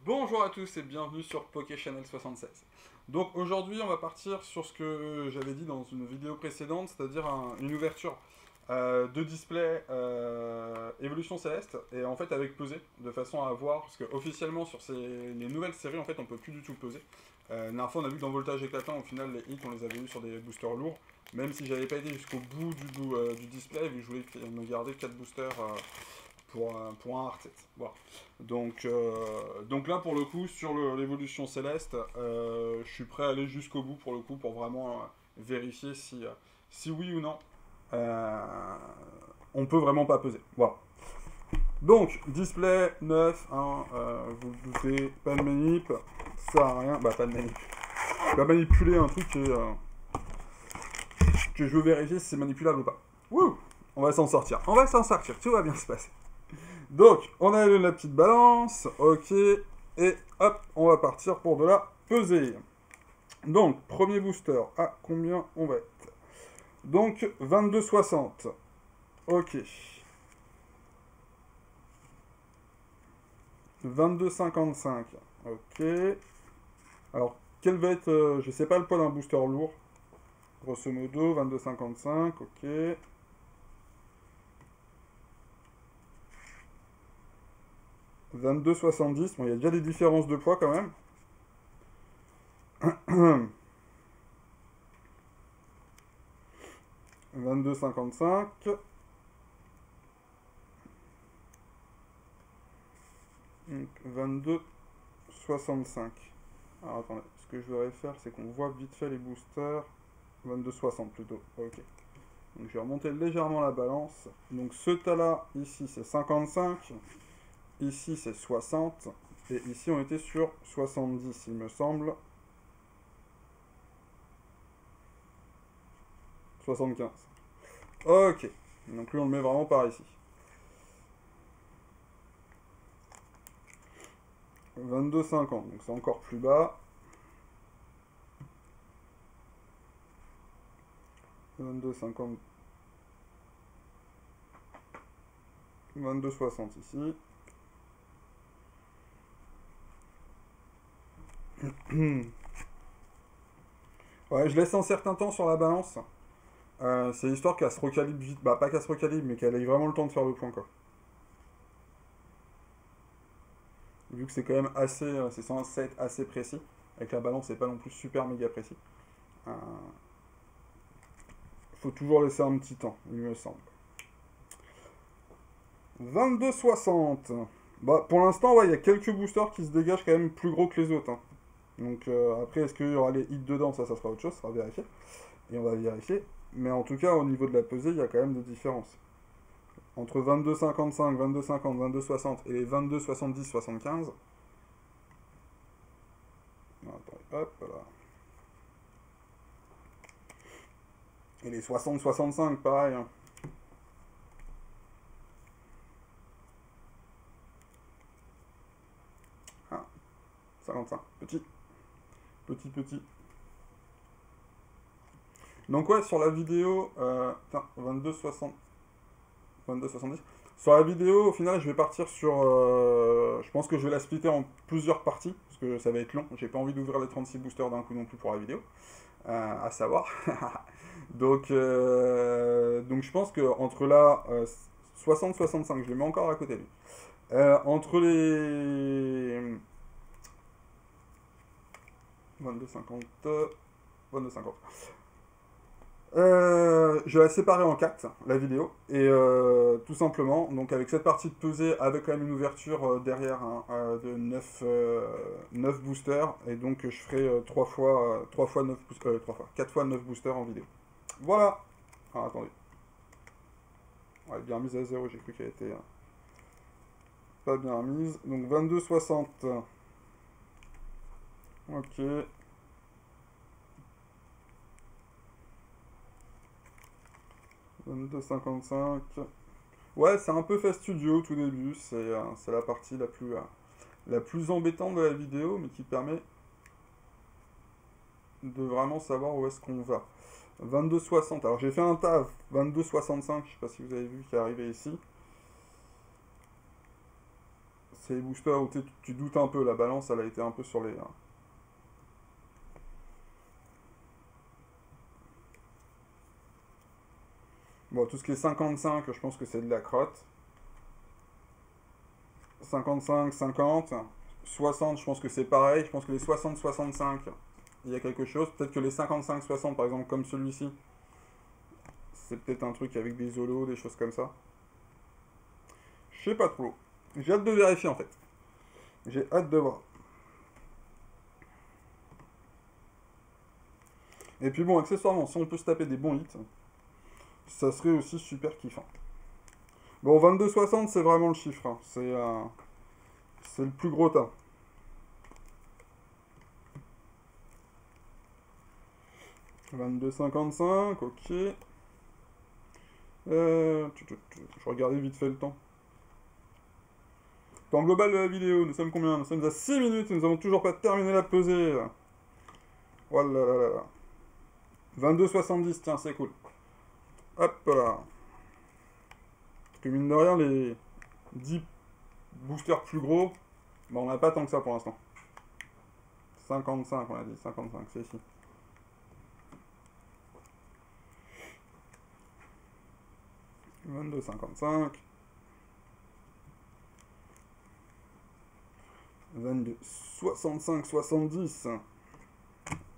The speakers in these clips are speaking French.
Bonjour à tous et bienvenue sur PokéChannel 76. Donc aujourd'hui on va partir sur ce que j'avais dit dans une vidéo précédente, c'est-à-dire une ouverture de display Évolution Céleste, et en fait avec peser, de façon à voir, parce que officiellement sur les nouvelles séries en fait on peut plus du tout peser. La dernière fois on a vu que dans Voltage Éclatant, au final les hits on les avait eu sur des boosters lourds, même si j'avais pas été jusqu'au bout du display, vu que je voulais me garder 4 boosters pour un hard set. Voilà. Donc là, pour le coup, sur l'évolution céleste, je suis prêt à aller jusqu'au bout, pour le coup, pour vraiment vérifier si oui ou non on peut vraiment pas peser. Voilà. Donc, display 9, hein, vous vous doutez, pas de manip, ça sert à rien, bah pas de manip. Je vais manipuler un truc que je veux vérifier si c'est manipulable ou pas. Wouh, on va s'en sortir, tout va bien se passer. Donc, on a la petite balance, ok, et hop, on va partir pour de la pesée. Donc, premier booster, à combien on va être? Donc, 22,60, ok. 22,55, ok. Alors, quel va être, je sais pas le poids d'un booster lourd, grosso modo, 22,55, ok. 22,70, bon, il y a déjà des différences de poids quand même. 22,55. 22,65. Alors attendez, ce que je voudrais faire, c'est qu'on voit vite fait les boosters. 22,60 plutôt, ok. Donc je vais remonter légèrement la balance. Donc ce tas-là, ici c'est 55. Ici c'est 60. Et ici on était sur 70, il me semble. 75. Ok. Donc lui on le met vraiment par ici. 22,50, donc c'est encore plus bas. 22,50. 22,60 ici. Ouais, je laisse un certain temps sur la balance. C'est histoire qu'elle se recalibre vite. Bah, pas qu'elle se recalibre, mais qu'elle ait vraiment le temps de faire le point, quoi. Vu que c'est quand même assez. C'est censé être assez précis. Avec la balance, c'est pas non plus super méga précis. Euh, Faut toujours laisser un petit temps, il me semble. 22,60. Bah, pour l'instant, ouais, il y a quelques boosters qui se dégagent quand même plus gros que les autres, hein. Donc, après, est-ce qu'il y aura les hits dedans? Ça sera autre chose, ça sera vérifié. Et on va vérifier. Mais en tout cas, au niveau de la pesée, il y a quand même des différences. Entre 22,55, 22,50, 22,60 et les 22,70, 75. Attends, hop là. Et les 60-65, pareil, hein. Ah, 55. Petit. Petit, petit. Donc ouais, sur la vidéo... putain, 22,60... 22,70. Sur la vidéo, au final, je vais partir sur... je pense que je vais la splitter en plusieurs parties, parce que ça va être long. J'ai pas envie d'ouvrir les 36 boosters d'un coup non plus pour la vidéo. À savoir. Donc je pense que entre là... 60-65, je les mets encore à côté de lui. Entre les 22,50, 22,50. Je vais la séparer en 4, la vidéo, et tout simplement, donc avec cette partie de pesée, avec quand même une ouverture derrière, hein, de 9 boosters, et donc je ferai 3 fois 9 3 fois, 4 fois 9 boosters en vidéo. Voilà. Ah, attendez. Ouais, bien mise à 0, j'ai cru qu'elle était pas bien mise. Donc 22,60. Ok. 22,55. Ouais, c'est un peu fastidieux au tout début. C'est la partie la plus embêtante de la vidéo, mais qui permet de vraiment savoir où est-ce qu'on va. 22,60. Alors j'ai fait un tas 22,65. Je sais pas si vous avez vu qui est arrivé ici. c'est les boosters où tu doutes un peu, la balance elle a été un peu sur les... Bon, tout ce qui est 55, je pense que c'est de la crotte. 55, 50. 60, je pense que c'est pareil. Je pense que les 60, 65, il y a quelque chose. Peut-être que les 55, 60, par exemple, comme celui-ci, c'est peut-être un truc avec des holos, des choses comme ça. Je sais pas trop. J'ai hâte de vérifier, en fait. J'ai hâte de voir. Et puis bon, accessoirement, si on peut se taper des bons hits, ça serait aussi super kiffant. Bon, 22,60, c'est vraiment le chiffre. Hein. C'est le plus gros tas. « 22,55, ok. Je regardais vite fait le temps. Temps global de la vidéo, nous sommes combien? Nous sommes à 6 minutes et nous n'avons toujours pas terminé la pesée. Oh là là là là. 22,70, tiens, c'est cool. Hop là. Parce que mine de rien, les 10 boosters plus gros, bah on n'a pas tant que ça pour l'instant. 55, on a dit, 55, c'est ici. « 22,55. 22,65, 70.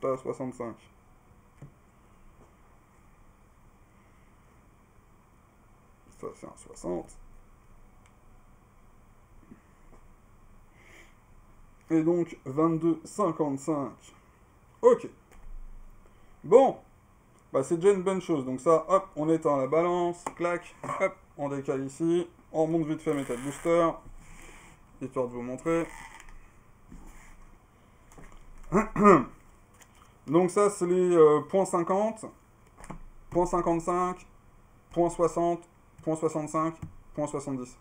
Pas 65. Ça, c'est un 60. Et donc, 22,55. Ok. Bon. Bah, c'est déjà une bonne chose. Donc ça, hop, on éteint la balance. Clac. Hop, on décale ici. On remonte vite fait mes têtes booster. Histoire de vous montrer. Donc ça, c'est les points 50, points 55, points 60, points 65, points 70.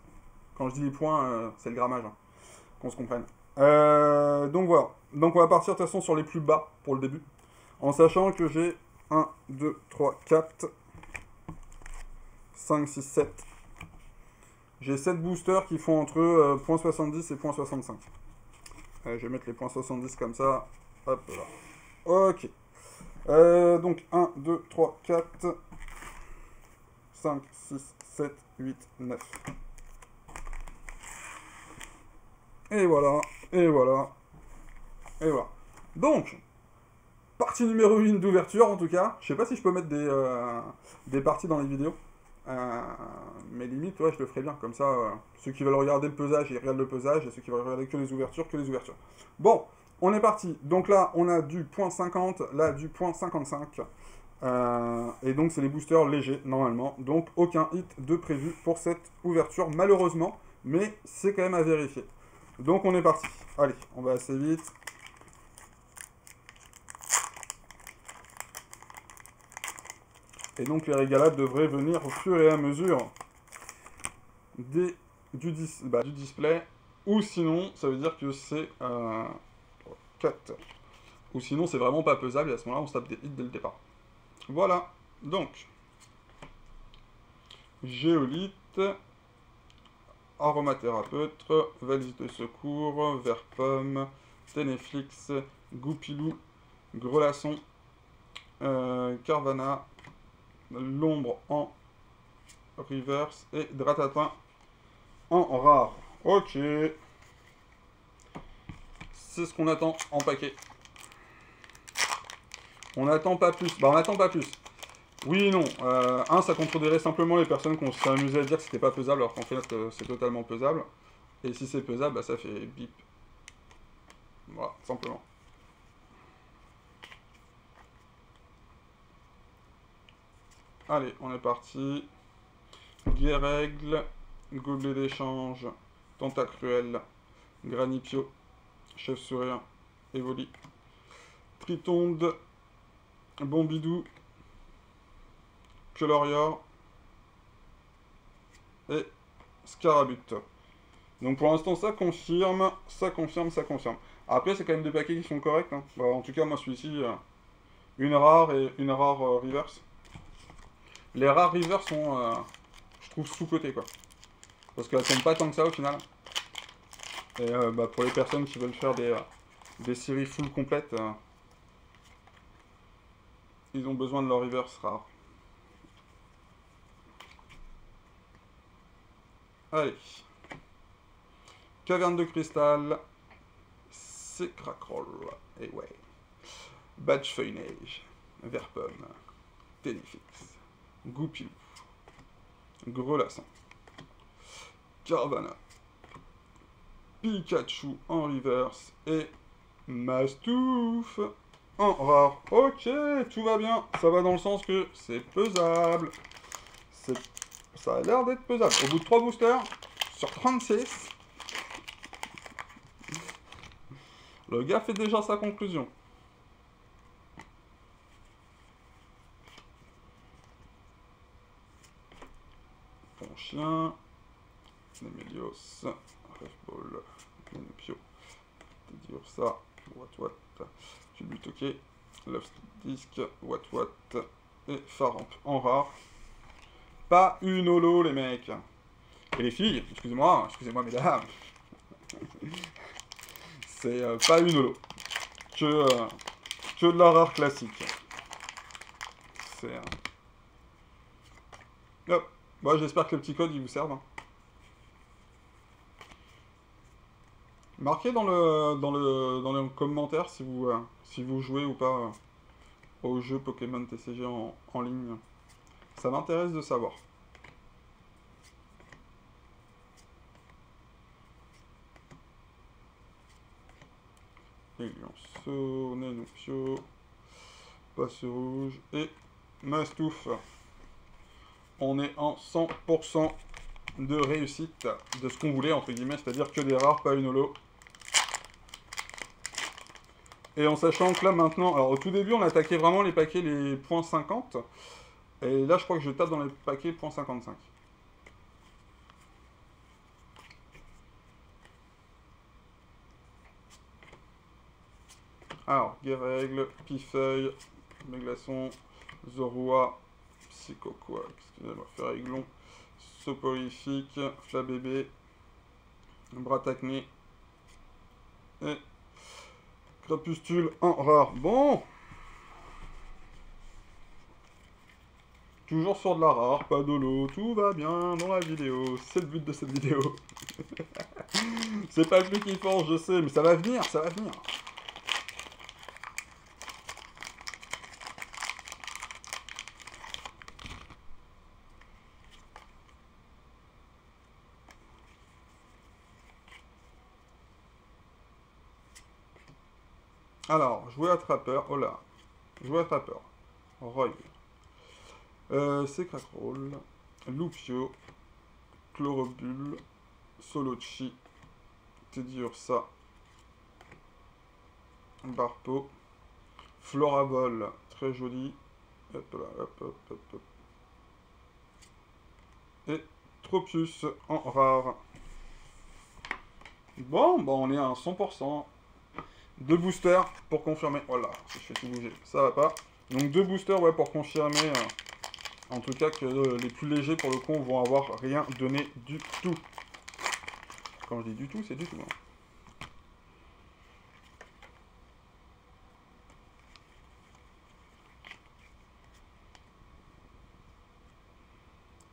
Quand je dis les points, c'est le grammage, hein, qu'on se comprenne. Donc voilà. Donc on va partir de toute façon sur les plus bas pour le début. En sachant que j'ai 1, 2, 3, 4, 5, 6, 7. J'ai 7 boosters qui font entre .70 et .65. Je vais mettre les .70 comme ça. Hop là. Ok. Donc 1, 2, 3, 4, 5, 6, 7, 8, 9. Et voilà, et voilà, et voilà. Donc, partie numéro 1 d'ouverture en tout cas. Je sais pas si je peux mettre des parties dans les vidéos. Mais limite, ouais, je le ferai bien. Comme ça, ceux qui veulent regarder le pesage, ils regardent le pesage. Et ceux qui veulent regarder que les ouvertures, que les ouvertures. Bon, on est parti. Donc là, on a du .50, là, du .55. Et donc, c'est les boosters légers, normalement. Donc, aucun hit de prévu pour cette ouverture, malheureusement. Mais c'est quand même à vérifier. Donc, on est parti. Allez, on va assez vite. Et donc, les régalades devraient venir au fur et à mesure du display. Ou sinon, ça veut dire que c'est 4. Ou sinon, c'est vraiment pas pesable. Et à ce moment-là, on se tape des hits dès le départ. Voilà. Donc, géolithe, aromathérapeute, valise de secours, vert pomme, Ténéflix, goupilou, grelasson, carvana, l'ombre en reverse et Dratatin en rare. Ok. C'est ce qu'on attend en paquet. On n'attend pas plus. Bah on n'attend pas plus. Oui et non. Ça contredirait simplement les personnes qui s'est amusé à dire que c'était pas pesable alors qu'en fait c'est totalement pesable. Et si c'est pesable, bah ça fait bip. Voilà, simplement. Allez, on est parti. Guérègle, gobelet d'échange, tentacruel, granipio, chauve-souris, évoli, tritonde, bombidou, Pioloria et Scarabute. Donc pour l'instant ça confirme, ça confirme, ça confirme. Après c'est quand même des paquets qui sont corrects. Hein. Bah, en tout cas moi celui-ci, une rare et une rare reverse. Les rares reverse sont, je trouve, sous-côté quoi. Parce qu'elles tombent pas tant que ça au final. Et bah, pour les personnes qui veulent faire des séries full complètes, ils ont besoin de leur reverse rare. Allez. Caverne de cristal. C'est Crackroll. Et ouais. Badge Feuille Neige. Verpomme. Ténifix. Goupilou. Grelasson. Carvana. Pikachu en reverse. Et Mastouf en rare. Ok, tout va bien. Ça va dans le sens que c'est pesable. Ça a l'air d'être pesable. Au bout de 3 boosters, sur 36, le gars fait déjà sa conclusion. Bon chien. Nemelios. Refball. Nenopio. Teddiursa. What. Tu lui toqué. Love Disc. What. Et Faramp en rare. Pas une holo, les mecs. Et les filles, excusez-moi mesdames. C'est pas une holo. Que de la rare classique. C'est... Hop. Bon, j'espère que le petit code, il vous serve. Hein. Marquez dans les commentaires si vous jouez ou pas au jeu Pokémon TCG en ligne. Ça m'intéresse de savoir. Lionceau, Nenopio, Passe Rouge et Mastouf. On est en 100% de réussite de ce qu'on voulait, entre guillemets, c'est-à-dire que des rares, pas une holo. Et en sachant que là maintenant, alors au tout début on attaquait vraiment les paquets les points 50, et là je crois que je tape dans les paquets points 55. Alors, Guérègle, Pifeuille, Méglaçon, Zorua, Psychoquack, excusez-moi, Ferriglon, Soporifique, Flabébé, Bratacné, et Crépustule en rare. Bon! Toujours sur de la rare, pas d'holo, tout va bien dans la vidéo, c'est le but de cette vidéo. C'est pas le plus kiffant, je sais, mais ça va venir, ça va venir. Alors, jouer attrapeur, oh là, jouer attrapeur, Roy, c'est Crackroll, Lupio, Chlorobule, Solochi, Teddiursa, Barpo, Floravol, très joli, hop là, hop. Et Tropius en rare. Bon, on est à 100%. 2 boosters pour confirmer. Voilà, si je fais tout bouger, ça va pas. Donc 2 boosters, ouais, pour confirmer. En tout cas, que les plus légers, pour le coup, vont avoir rien donné du tout. Quand je dis du tout, c'est du tout. Hein.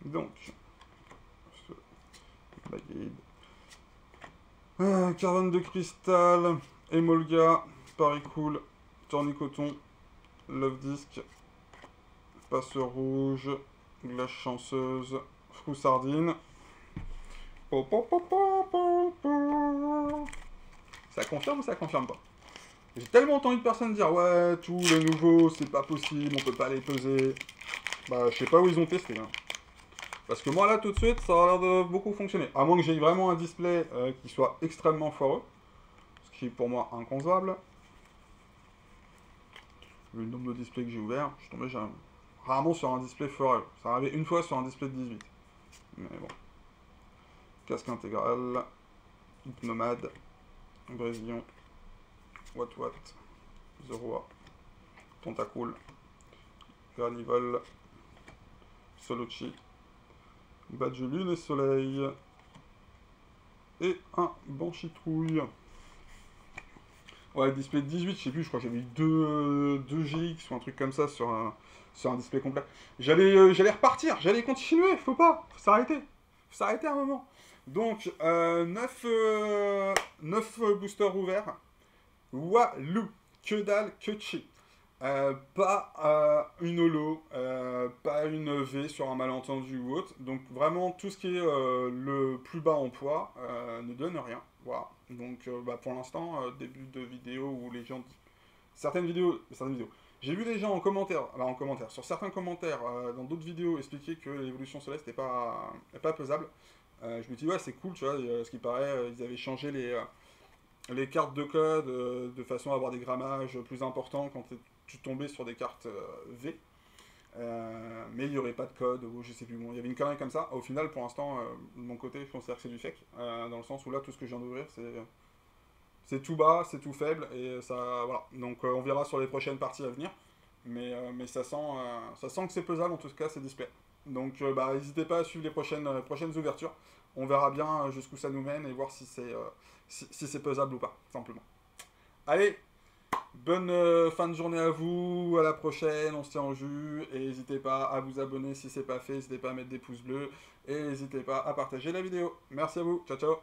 Donc, Carbone de cristal, Emolga, Paricool, Tournicoton, Love Disc, Passe rouge, Glace chanceuse, Froussardine. Ça confirme ou ça confirme pas? J'ai tellement entendu de personnes dire ouais, tous les nouveaux, c'est pas possible, on peut pas les peser. Bah, je sais pas où ils ont testé. Hein. Parce que moi, là, tout de suite, ça a l'air de beaucoup fonctionner. À moins que j'aie vraiment un display qui soit extrêmement foireux. Ce qui est pour moi inconcevable. Vu le nombre de displays que j'ai ouvert, je suis tombé rarement sur un display foireux. Ça arrivait une fois sur un display de 18. Mais bon. Casque intégral. Nomade. Brésillon. What. Zorua. Tentacool. Granivol. Solochi. Badge lune et soleil. et un Banchitrouille. Ouais, display de 18, je sais plus, je crois que j'avais eu 2 GX ou un truc comme ça sur un display complet. J'allais repartir, j'allais continuer, faut s'arrêter. Faut s'arrêter un moment. Donc, 9 boosters ouverts. Walou, que dalle, que chi. Pas une holo, pas une V sur un malentendu ou autre. Donc vraiment tout ce qui est le plus bas en poids ne donne rien. Voilà. Donc bah, pour l'instant, début de vidéo où les gens... Certaines vidéos... J'ai vu des gens sur certains commentaires, dans d'autres vidéos, expliquer que l'évolution céleste n'est pas pesable. Je me dis ouais c'est cool, tu vois, ce qui paraît, ils avaient changé les cartes de code de façon à avoir des grammages plus importants quand tu tombais sur des cartes V. Mais il n'y aurait pas de code, ou je sais plus, bon, il y avait une connerie comme ça. Au final, pour l'instant, de mon côté, je considère que c'est du fake, dans le sens où là, tout ce que je viens d'ouvrir, c'est tout bas, c'est tout faible, et ça, voilà. Donc on verra sur les prochaines parties à venir, mais ça sent que c'est pesable, en tout cas, c'est display. Donc bah, n'hésitez pas à suivre les prochaines ouvertures. On verra bien jusqu'où ça nous mène, et voir si c'est pesable ou pas, simplement. Allez, bonne fin de journée à vous, à la prochaine, on se tient en jus, et n'hésitez pas à vous abonner si c'est pas fait, n'hésitez pas à mettre des pouces bleus, et n'hésitez pas à partager la vidéo. Merci à vous, ciao ciao.